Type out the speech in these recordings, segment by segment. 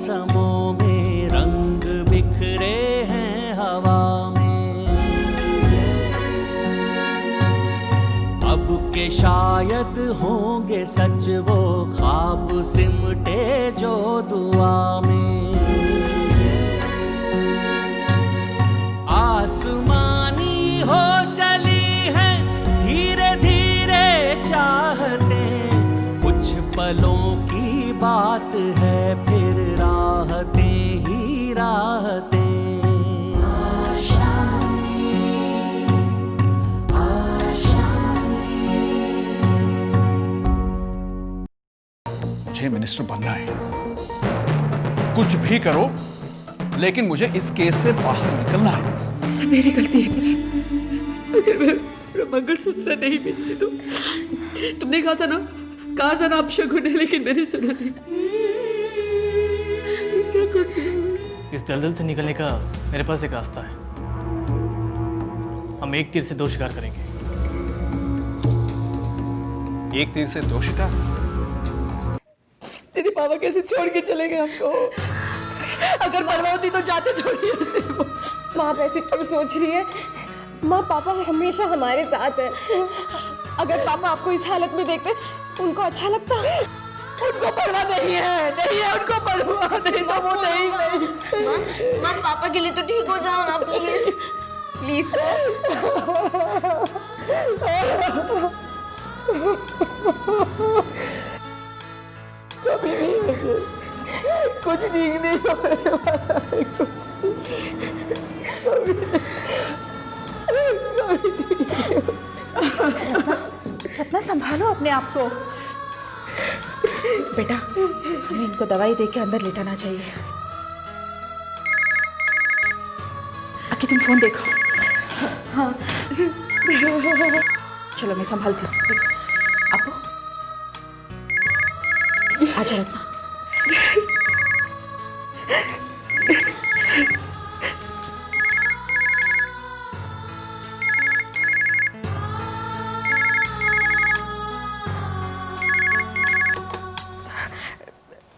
मौसमों में रंग बिखरे हैं हवा में। अब के शायद होंगे सच वो ख्वाब सिमटे जो दुआ में। आसमानी हो चली है धीरे धीरे चाहते, कुछ पलों की बात है फिर राहतें ही राहतें। मुझे मिनिस्टर बनना है, कुछ भी करो लेकिन मुझे इस केस से बाहर निकलना है। सब मेरी गलती है पता। अगर मैं मंगलसूत्र नहीं बेचती तो तुमने कहा था ना आप शगुन है, लेकिन मैंने सुना नहीं। क्या करती हूँ? इस दलदल से निकलने का मेरे पास एक रास्ता है। हम एक तीर से दो शिकार करेंगे। एक तीर से दो शिकार? तेरे पापा कैसे छोड़ के चले गए हमको? अगर मरवा होती तो जाते थोड़ी ऐसे वो। माँ आप ऐसे क्यों सोच रही है? माँ पापा हमेशा हमारे साथ है। अगर पापा आपको इस हालत में देखते उनको अच्छा लगता? उनको परवाह नहीं है उनको परवाह नहीं, तो वो नहीं। माँ पापा के लिए तो ठीक हो जाओ ना प्लीज प्लीज। कभी नहीं, कुछ ठीक नहीं हो रहा है, रत्ना संभालो अपने आप को। बेटा हमें इनको दवाई दे के अंदर लेटाना चाहिए। आके तुम फोन देखो। हाँ चलो मैं संभालती हूँ। देखो आपको आजा रत्ना।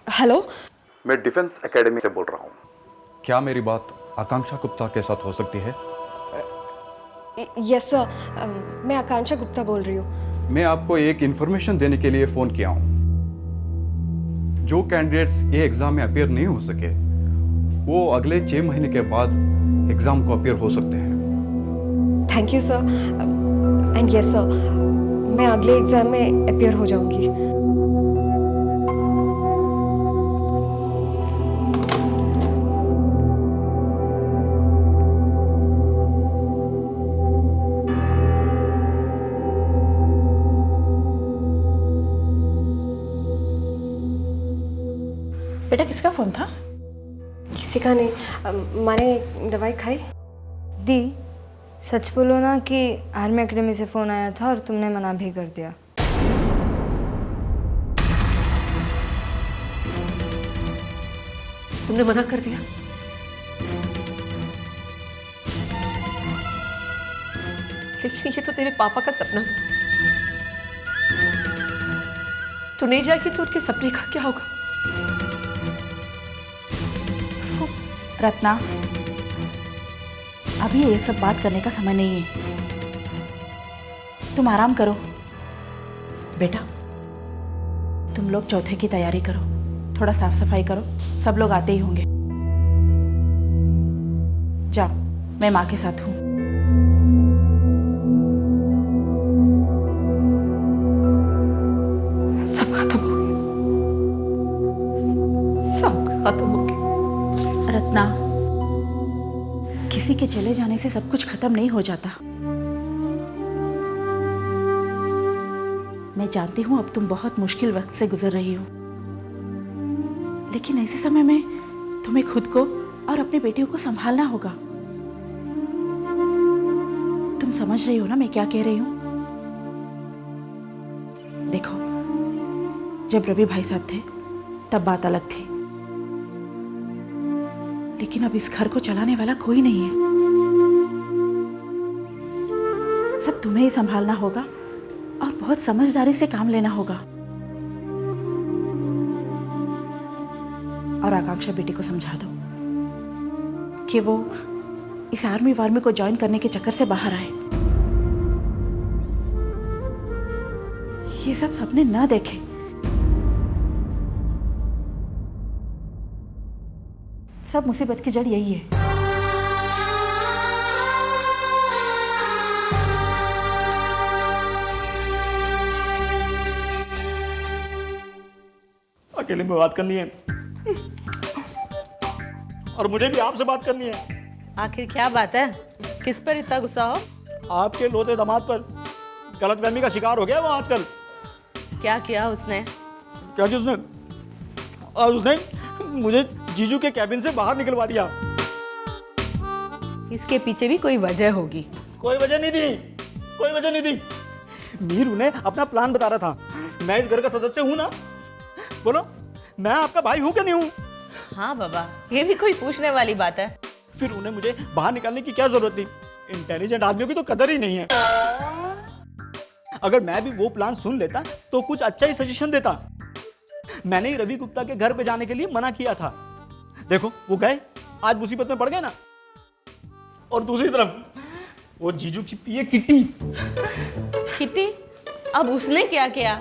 हेलो, मैं डिफेंस एकेडमी से बोल रहा हूँ। क्या मेरी बात आकांक्षा गुप्ता के साथ हो सकती है? यस सर, मैं आकांक्षा गुप्ता बोल रही हूँ। मैं आपको एक इंफॉर्मेशन देने के लिए फ़ोन किया हूँ। जो कैंडिडेट्स ये एग्ज़ाम में अपीयर नहीं हो सके वो अगले 6 महीने के बाद एग्ज़ाम को अपीयर हो सकते हैं। Thank you sir, and yes sir, मैं अगले एग्ज़ाम में अपीयर हो जाऊँगी। बेटा किसका फोन था? किसी का नहीं। मैंने दवाई खाई। दी सच बोलो ना कि आर्मी एकेडमी से फ़ोन आया था और तुमने मना भी कर दिया। तुमने मना कर दिया? लेकिन ये तो तेरे पापा का सपना था। तू नहीं जाएगी तो उनके सपने का क्या होगा? रत्ना अभी ये सब बात करने का समय नहीं है, तुम आराम करो। बेटा तुम लोग चौथे की तैयारी करो, थोड़ा साफ सफाई करो, सब लोग आते ही होंगे। जाओ मैं माँ के साथ हूँ। सब खत्म हो गया, सब खत्म हो गया। रत्ना किसी के चले जाने से सब कुछ खत्म नहीं हो जाता। मैं जानती हूँ अब तुम बहुत मुश्किल वक्त से गुजर रही हो, लेकिन ऐसे समय में तुम्हें खुद को और अपनी बेटियों को संभालना होगा। तुम समझ रही हो ना मैं क्या कह रही हूँ? देखो जब रवि भाई साहब थे तब बात अलग थी, लेकिन अब इस घर को चलाने वाला कोई नहीं है। सब तुम्हें ही संभालना होगा और बहुत समझदारी से काम लेना होगा। और आकांक्षा बेटी को समझा दो कि वो इस आर्मी वार्मी को ज्वाइन करने के चक्कर से बाहर आए। ये सब सपने ना देखे। सब मुसीबत की जड़ यही है। अकेले में बात करनी है और मुझे भी आपसे बात करनी है। आखिर क्या बात है? किस पर इतना गुस्सा हो? आपके लोते दामाद पर गलतफहमी का शिकार हो गया वो आजकल। क्या किया उसने? क्या किया उसने मुझे जीजू के कैबिन से बाहर निकलवा दिया। इसके पीछे भी कोई वजह होगी। कोई वजह नहीं थी, कोई वजह नहीं थी। मीर उन्हें अपना प्लान बता रहा था। मैं इस घर का सदस्य हूं ना, बोलो मैं आपका भाई हूं क्या नहीं हूं? हाँ बाबा, ये भी कोई पूछने वाली बात है? फिर उन्हें मुझे बाहर निकालने की क्या जरूरत थी? इंटेलिजेंट आदमियों की तो कदर ही नहीं है। अगर मैं भी वो प्लान सुन लेता तो कुछ अच्छा ही सजेशन देता। मैंने ही रवि गुप्ता के घर पे जाने के लिए मना किया था। देखो वो गए, आज मुसीबत में पड़ गए ना। और दूसरी तरफ वो जीजू की पीए किट्टी। किट्टी? अब उसने क्या किया?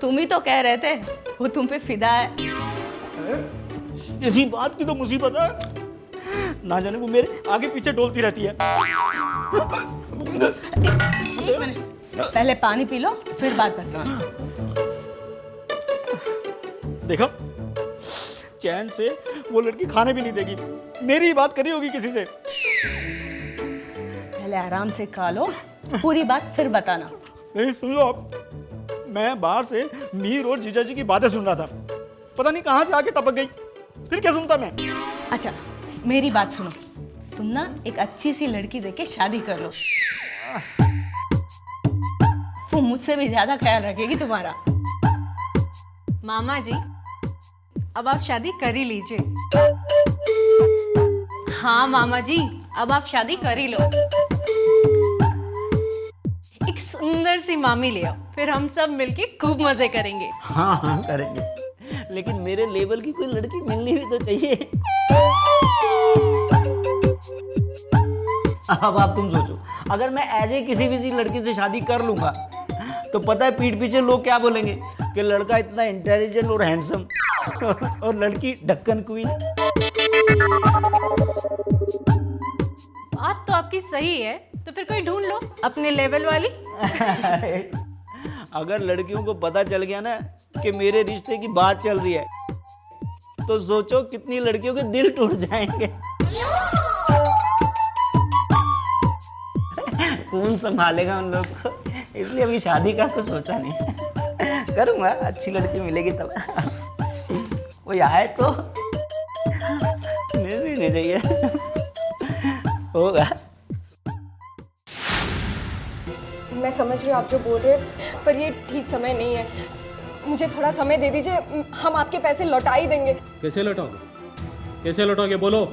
तुम ही तो कह रहे थे वो तुम पे फिदा है। इसी बात की तो मुसीबत है। ना जाने वो मेरे आगे पीछे डोलती रहती है। एक मिनट, पहले पानी पी लो फिर बात करते हैं। देखो चैन से वो लड़की खाने भी नहीं देगी। मेरी ही बात करी होगी किसी से। पहले आराम से खा लो, पूरी बात फिर बताना। नहीं सुन लो आप, मैं बाहर से मीर और जीजा जी की बातें सुन रहा था। पता नहीं कहां से आके टपक गई। फिर क्या सुनता मैं? अच्छा मेरी बात सुनो, तुम ना एक अच्छी सी लड़की देख के शादी कर लो। वो मुझसे भी ज्यादा ख्याल रखेगी तुम्हारा। मामा जी अब आप शादी कर ही लीजिए। हाँ मामा जी अब आप शादी कर ही लो। एक सुंदर सी मामी ले आओ, फिर हम सब मिलके खूब मजे करेंगे। हाँ हाँ करेंगे, लेकिन मेरे लेवल की कोई लड़की मिलनी भी तो चाहिए। अब आप तुम सोचो, अगर मैं ऐसे किसी भी लड़की से शादी कर लूंगा तो पता है पीठ पीछे लोग क्या बोलेंगे कि लड़का इतना इंटेलिजेंट और हैंडसम और लड़की ढक्कन क्वीन। बात तो आपकी सही है, तो फिर कोई ढूंढ लो अपने लेवल वाली। अगर लड़कियों को पता चल गया ना कि मेरे रिश्ते की बात चल रही है तो सोचो कितनी लड़कियों के दिल टूट जाएंगे। कौन संभालेगा उन लोग को? इसलिए अभी शादी का कुछ सोचा नहीं। करूंगा, अच्छी लड़की मिलेगी तब। कोई आए तो मिल भी नहीं रही है। होगा। मैं समझ रही हूँ आप जो बोल रहे हैं, पर ये ठीक समय नहीं है। मुझे थोड़ा समय दे दीजिए, हम आपके पैसे लौटा ही देंगे। कैसे लौटाओगे? कैसे लौटाओगे बोलो?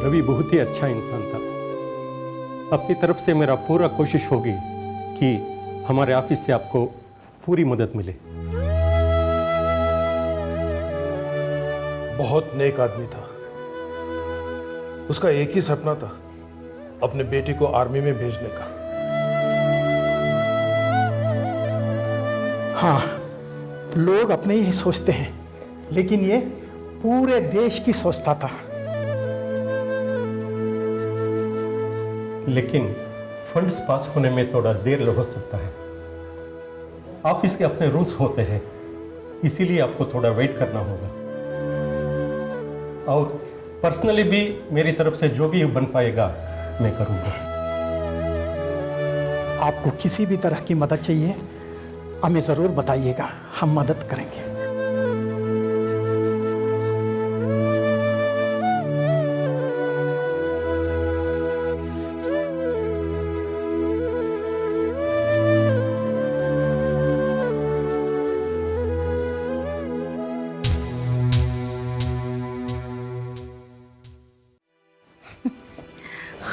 रवि बहुत ही अच्छा इंसान था। आपकी तरफ से मेरा पूरा कोशिश होगी कि हमारे ऑफिस से आपको पूरी मदद मिले। बहुत नेक आदमी था। उसका एक ही सपना था, अपने बेटी को आर्मी में भेजने का। हाँ, लोग अपने ही सोचते हैं, लेकिन ये पूरे देश की सोचता था। लेकिन फंड्स पास होने में थोड़ा देर हो सकता है। ऑफिस के अपने रूल्स होते हैं, इसीलिए आपको थोड़ा वेट करना होगा। और पर्सनली भी मेरी तरफ से जो भी बन पाएगा मैं करूंगा। आपको किसी भी तरह की मदद चाहिए हमें ज़रूर बताइएगा, हम मदद करेंगे।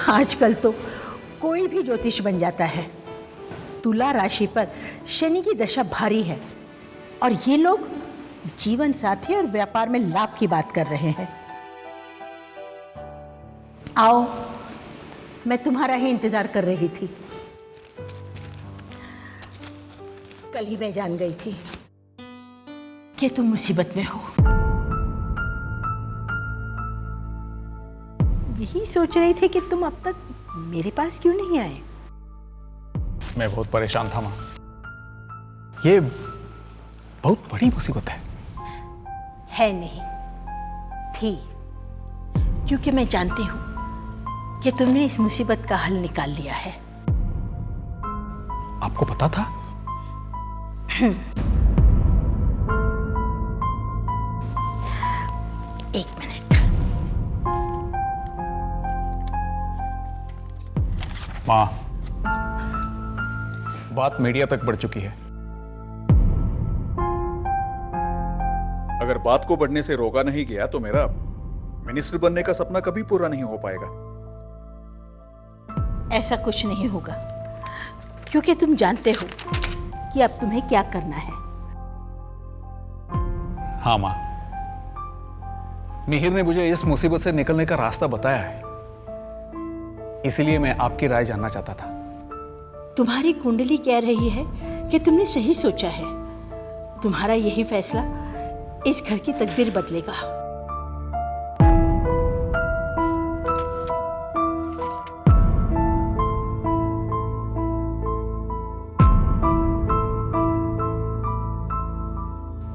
आजकल तो कोई भी ज्योतिष बन जाता है। तुला राशि पर शनि की दशा भारी है और ये लोग जीवन साथी और व्यापार में लाभ की बात कर रहे हैं। आओ, मैं तुम्हारा ही इंतजार कर रही थी। कल ही मैं जान गई थी कि तुम मुसीबत में हो। यही सोच रही थी कि तुम अब तक मेरे पास क्यों नहीं आए। मैं बहुत परेशान था माँ। ये बहुत बड़ी मुसीबत है नहीं, थी, क्योंकि मैं जानती हूं कि तुमने इस मुसीबत का हल निकाल लिया है। आपको पता था? एक मिनट। माँ, बात मीडिया तक बढ़ चुकी है। अगर बात को बढ़ने से रोका नहीं गया तो मेरा मिनिस्टर बनने का सपना कभी पूरा नहीं हो पाएगा। ऐसा कुछ नहीं होगा, क्योंकि तुम जानते हो कि अब तुम्हें क्या करना है। हाँ माँ, मिहिर ने मुझे इस मुसीबत से निकलने का रास्ता बताया है, इसलिए मैं आपकी राय जानना चाहता था। तुम्हारी कुंडली कह रही है कि तुमने सही सोचा है। तुम्हारा यही फैसला इस घर की तकदीर बदलेगा।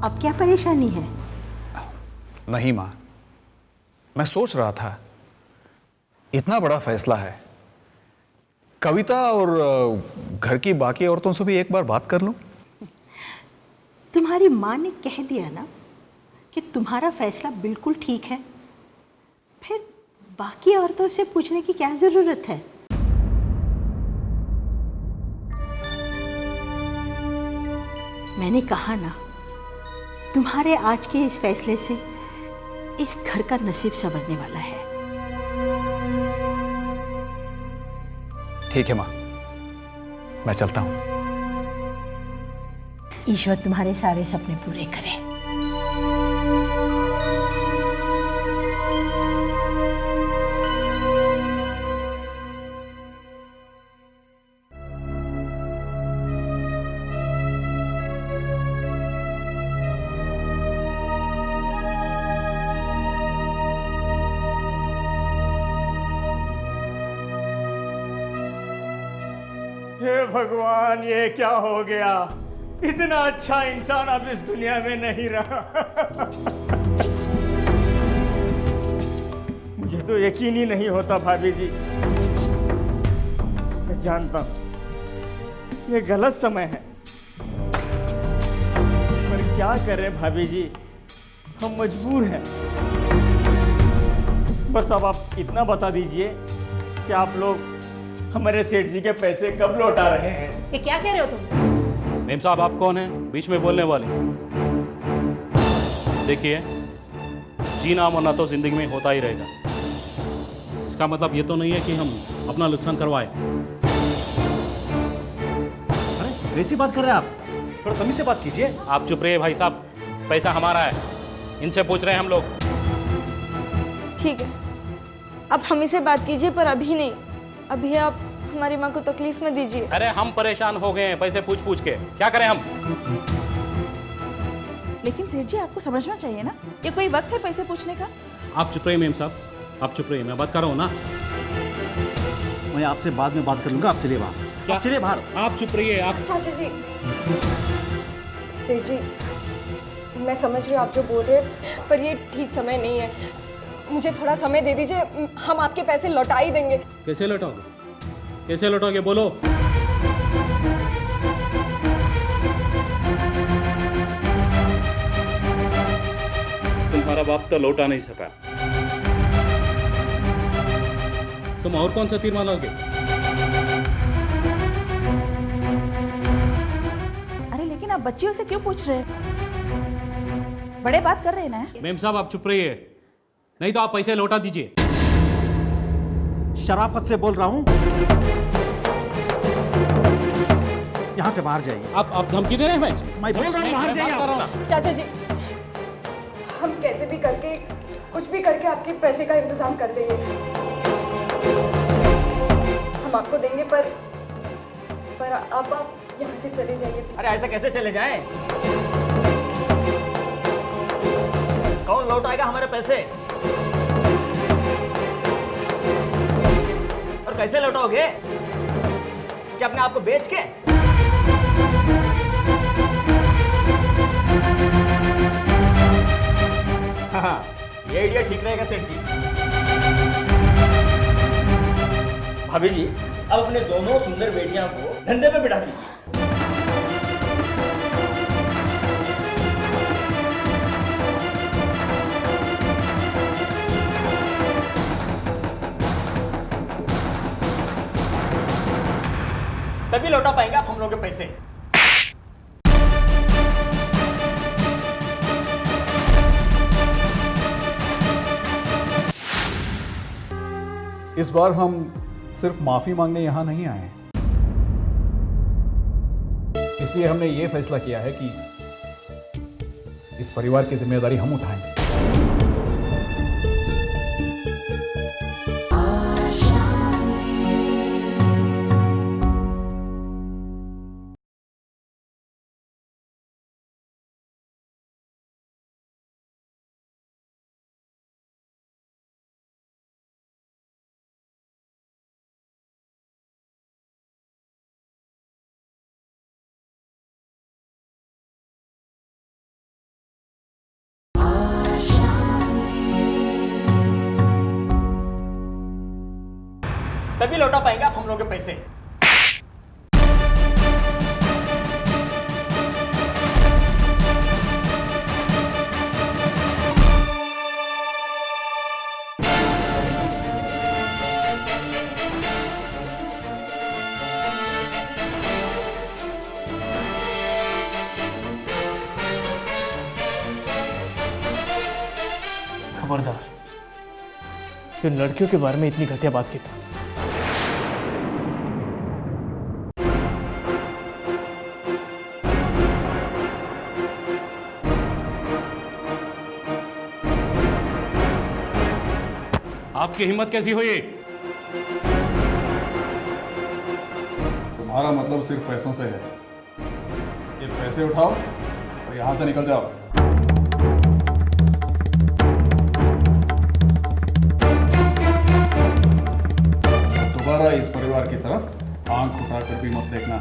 अब क्या परेशानी है? नहीं माँ, मैं सोच रहा था इतना बड़ा फैसला है, कविता और घर की बाकी औरतों से भी एक बार बात कर लूं। तुम्हारी माँ ने कह दिया ना कि तुम्हारा फैसला बिल्कुल ठीक है, फिर बाकी औरतों से पूछने की क्या जरूरत है? मैंने कहा ना, तुम्हारे आज के इस फैसले से इस घर का नसीब संवरने वाला है। ठीक है माँ, मैं चलता हूं। ईश्वर तुम्हारे सारे सपने पूरे करे। हे भगवान, ये क्या हो गया? इतना अच्छा इंसान अब इस दुनिया में नहीं रहा। मुझे तो यकीन ही नहीं होता भाभी जी। मैं जानता हूं ये गलत समय है, पर क्या करें भाभी जी, हम मजबूर हैं। बस अब आप इतना बता दीजिए कि आप लोग हमारे सेठ जी के पैसे कब लौटा रहे हैं? ये क्या कह रहे हो तुम? मेम साहब, आप कौन हैं बीच में बोलने वाले? देखिए, जीना मरना तो जिंदगी में होता ही रहेगा। इसका मतलब ये तो नहीं है कि हम अपना नुकसान करवाए। अरे कैसी बात कर रहे हैं आप? थोड़ा तमीज से बात कीजिए। आप चुप रहिए भाई साहब, पैसा हमारा है, इनसे पूछ रहे हैं हम लोग। ठीक है, आप हम से बात कीजिए, पर अभी नहीं। अभी आप हमारी माँ को तकलीफ में दीजिए। अरे हम परेशान हो गए हैं पैसे पूछ पूछ के, क्या करें हम? लेकिन सेठ जी आपको समझना चाहिए ना, ये कोई वक्त है पैसे पूछने का। आप चुप रहिए मेम साहब, आप चुप रहिए, मैं बात कर रहा हूँ ना। मैं आपसे बाद में बात कर लूंगा, आप चलिए बाहर। आप चलिए बाहर। आप चुप रहिए। आप चाचा जी, सेठ जी, मैं समझ रही हूँ आप जो बोल रहे हैं, पर ये ठीक समय नहीं है। मुझे थोड़ा समय दे दीजिए, हम आपके पैसे लौटा ही देंगे। कैसे लौटाओगे, कैसे लौटाओगे बोलो। तुम्हारा बाप तो लौटा नहीं सका, तुम और कौन सा तीर मारोगे। अरे लेकिन आप बच्चियों से क्यों पूछ रहे हैं? बड़े बात कर रहे हैं ना। मेम साहब आप चुप रहिए, नहीं तो आप पैसे लौटा दीजिए। शराफत से बोल रहा हूं, यहां से बाहर जाइए। आप धमकी दे रहे हैं? मैं बोल रहा हूं बाहर जाइए। चाचा जी, हम कैसे भी करके, कुछ भी करके आपके पैसे का इंतजाम कर देंगे। हम आपको देंगे, पर आप यहाँ से चले जाइए। अरे ऐसा कैसे चले जाएं? कौन लौटाएगा हमारे पैसे? और कैसे लौटाओगे? क्या अपने आप को बेच के? हाँ, ये आइडिया ठीक रहेगा सेठ जी। भाभी जी, अब अपने दोनों सुंदर बेटियां को धंधे पे बिठा दीजिए। तभी लौटा पाएंगे आप हम लोग के पैसे। इस बार हम सिर्फ माफी मांगने यहां नहीं आए, इसलिए हमने ये फैसला किया है कि इस परिवार की जिम्मेदारी हम उठाएंगे। तभी लौटा पाएंगे आप हम लोग के पैसे। खबरदार, जो लड़कियों के बारे में इतनी घटिया बात की तो। आपकी हिम्मत कैसी हुई? तुम्हारा मतलब सिर्फ पैसों से है। ये पैसे उठाओ और यहां से निकल जाओ। दोबारा इस परिवार की तरफ आंख उठाकर भी मत देखना।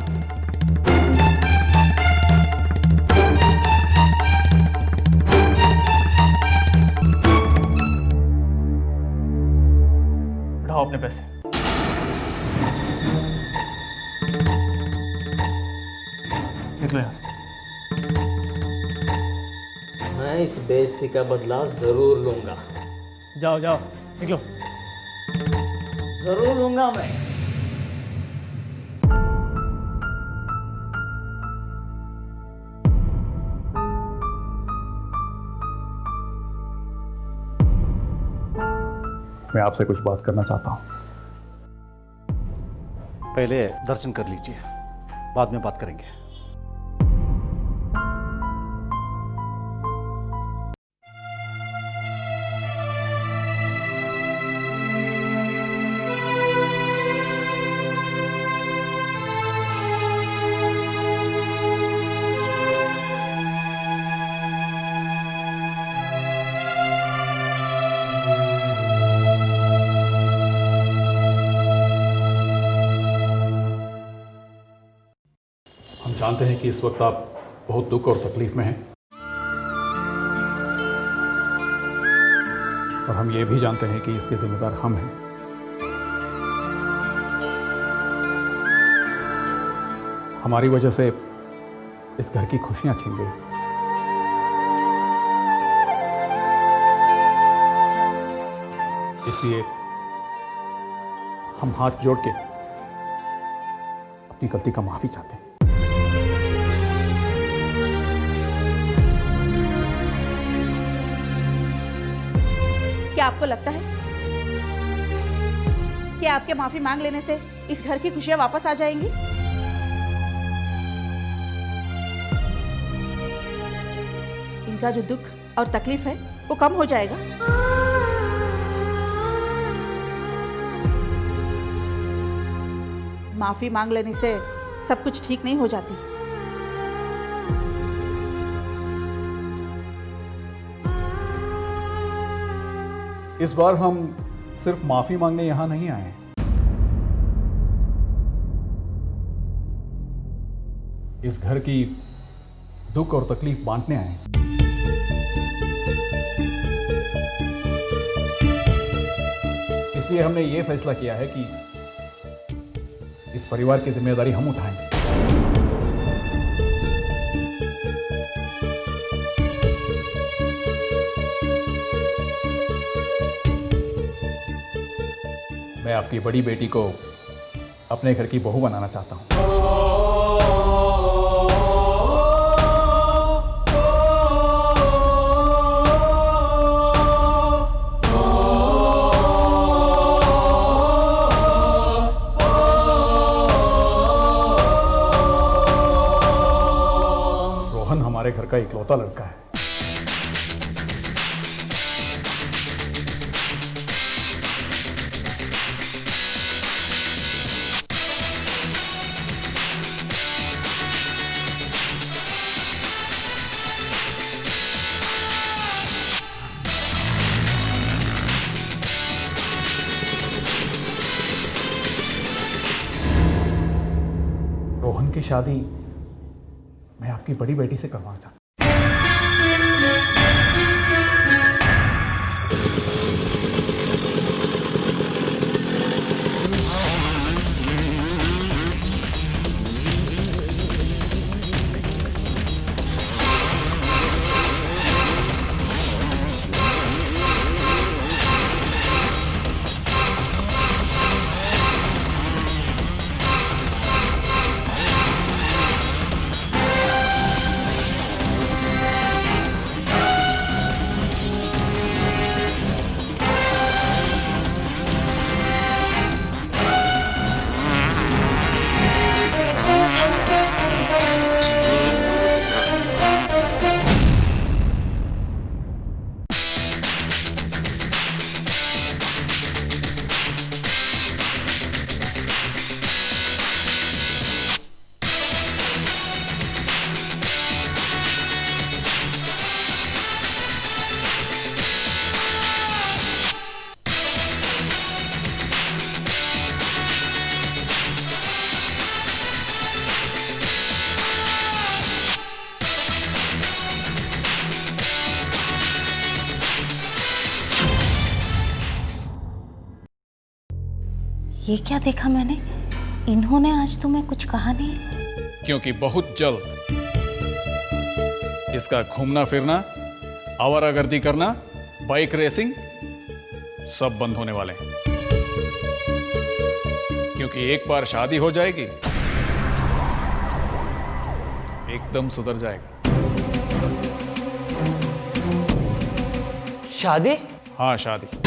उठाओ अपने पैसे। निकलो यहाँ से। मैं इस बेइज्जती का बदला जरूर लूंगा। जाओ जाओ, निकलो। जरूर लूंगा मैं। मैं आपसे कुछ बात करना चाहता हूं। पहले दर्शन कर लीजिए, बाद में बात करेंगे। हम जानते हैं कि इस वक्त आप बहुत दुख और तकलीफ में हैं, और हम ये भी जानते हैं कि इसके जिम्मेदार हम हैं। हमारी वजह से इस घर की खुशियां छीन गई। इसलिए हम हाथ जोड़ के अपनी गलती का माफी चाहते हैं। क्या आपको लगता है कि आपके माफी मांग लेने से इस घर की खुशियां वापस आ जाएंगी? इनका जो दुख और तकलीफ है वो कम हो जाएगा। माफी मांग लेने से सब कुछ ठीक नहीं हो जाती। इस बार हम सिर्फ माफी मांगने यहां नहीं आए हैं। इस घर की दुख और तकलीफ बांटने आए हैं। इसलिए हमने ये फैसला किया है कि इस परिवार की जिम्मेदारी हम उठाएंगे। मैं आपकी बड़ी बेटी को अपने घर की बहू बनाना चाहता हूं। रोहन हमारे घर का इकलौता लड़का है। रोहन की शादी मैं आपकी बड़ी बेटी से करवाना चाहता हूं। ये क्या देखा मैंने? इन्होंने आज तुम्हें कुछ कहा नहीं? क्योंकि बहुत जल्द इसका घूमना फिरना, आवारागर्दी करना, बाइक रेसिंग सब बंद होने वाले हैं। क्योंकि एक बार शादी हो जाएगी एकदम सुधर जाएगा। शादी? हाँ, शादी।